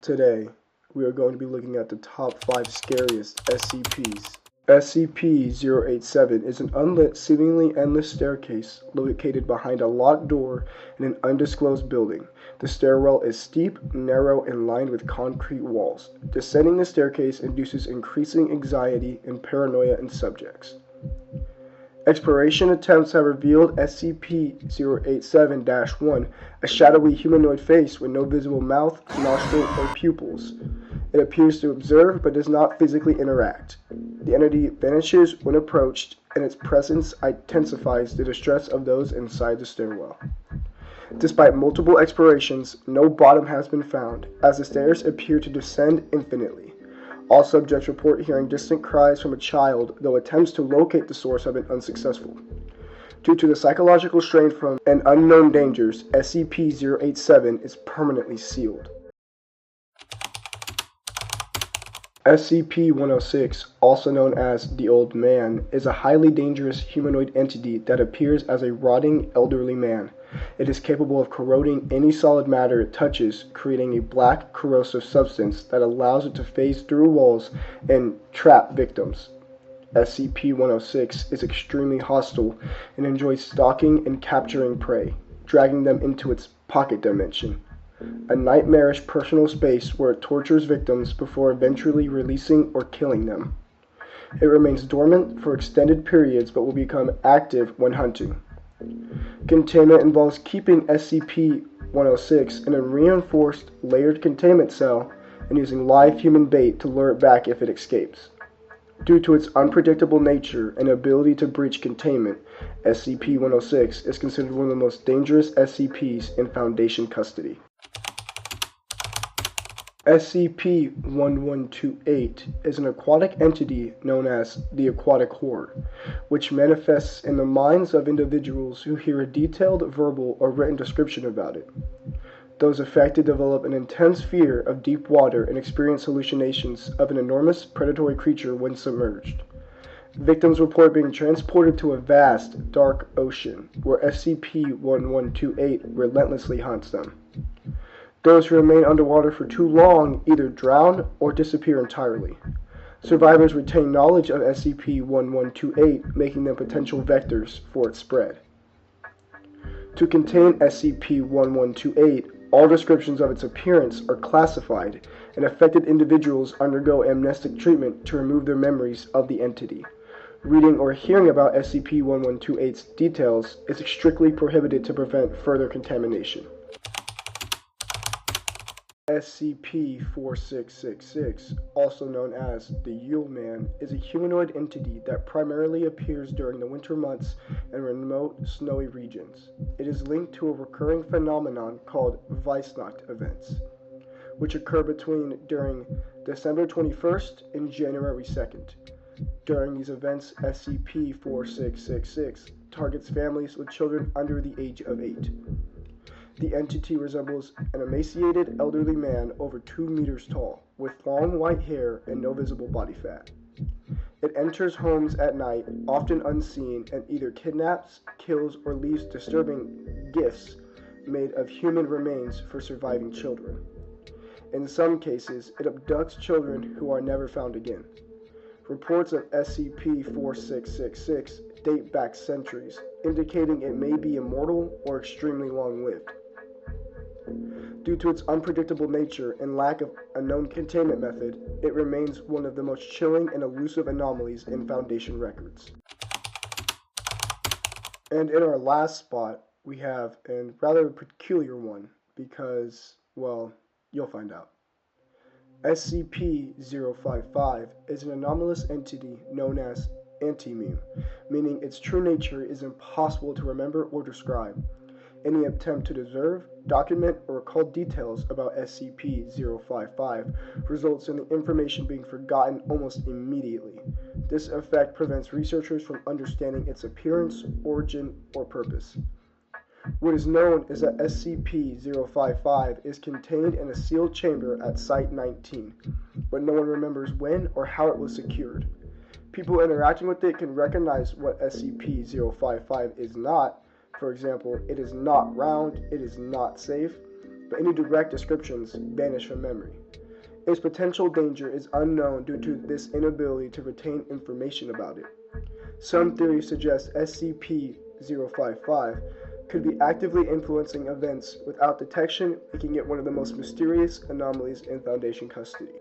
Today, we are going to be looking at the top 5 scariest SCPs. SCP-087 is an unlit, seemingly endless staircase located behind a locked door in an undisclosed building. The stairwell is steep, narrow, and lined with concrete walls. Descending the staircase induces increasing anxiety and paranoia in subjects. Exploration attempts have revealed SCP-087-1, a shadowy humanoid face with no visible mouth, nostril, or pupils. It appears to observe but does not physically interact. The entity vanishes when approached, and its presence intensifies the distress of those inside the stairwell. Despite multiple explorations, no bottom has been found, as the stairs appear to descend infinitely. All subjects report hearing distant cries from a child, though attempts to locate the source have been unsuccessful. Due to the psychological strain from and unknown dangers, SCP-087 is permanently sealed. SCP-106, also known as the Old Man, is a highly dangerous humanoid entity that appears as a rotting elderly man. It is capable of corroding any solid matter it touches, creating a black, corrosive substance that allows it to phase through walls and trap victims. SCP-106 is extremely hostile and enjoys stalking and capturing prey, dragging them into its pocket dimension, a nightmarish personal space where it tortures victims before eventually releasing or killing them. It remains dormant for extended periods but will become active when hunting. Containment involves keeping SCP-106 in a reinforced, layered containment cell and using live human bait to lure it back if it escapes. Due to its unpredictable nature and ability to breach containment, SCP-106 is considered one of the most dangerous SCPs in Foundation custody. SCP-1128 is an aquatic entity known as the Aquatic Horde, which manifests in the minds of individuals who hear a detailed verbal or written description about it. Those affected develop an intense fear of deep water and experience hallucinations of an enormous predatory creature when submerged. Victims report being transported to a vast, dark ocean, where SCP-1128 relentlessly hunts them. Those who remain underwater for too long either drown or disappear entirely. Survivors retain knowledge of SCP-1128, making them potential vectors for its spread. To contain SCP-1128, all descriptions of its appearance are classified, and affected individuals undergo amnestic treatment to remove their memories of the entity. Reading or hearing about SCP-1128's details is strictly prohibited to prevent further contamination. SCP-4666, also known as the Yule Man, is a humanoid entity that primarily appears during the winter months in remote, snowy regions. It is linked to a recurring phenomenon called Weihnacht events, which occur during December 21st and January 2nd. During these events, SCP-4666 targets families with children under the age of 8. The entity resembles an emaciated elderly man over 2 meters tall, with long white hair and no visible body fat. It enters homes at night, often unseen, and either kidnaps, kills, or leaves disturbing gifts made of human remains for surviving children. In some cases, it abducts children who are never found again. Reports of SCP-4666 date back centuries, indicating it may be immortal or extremely long-lived. Due to its unpredictable nature and lack of a known containment method, it remains one of the most chilling and elusive anomalies in Foundation records. And in our last spot, we have a rather peculiar one because, well, you'll find out. SCP-055 is an anomalous entity known as anti-meme, meaning its true nature is impossible to remember or describe. Any attempt to deserve, document, or recall details about SCP-055 results in the information being forgotten almost immediately. This effect prevents researchers from understanding its appearance, origin, or purpose. What is known is that SCP-055 is contained in a sealed chamber at Site-19, but no one remembers when or how it was secured. People interacting with it can recognize what SCP-055 is not. For example, it is not round, it is not safe, but any direct descriptions vanish from memory. Its potential danger is unknown due to this inability to retain information about it. Some theories suggest SCP-055 could be actively influencing events without detection, making it one of the most mysterious anomalies in Foundation custody.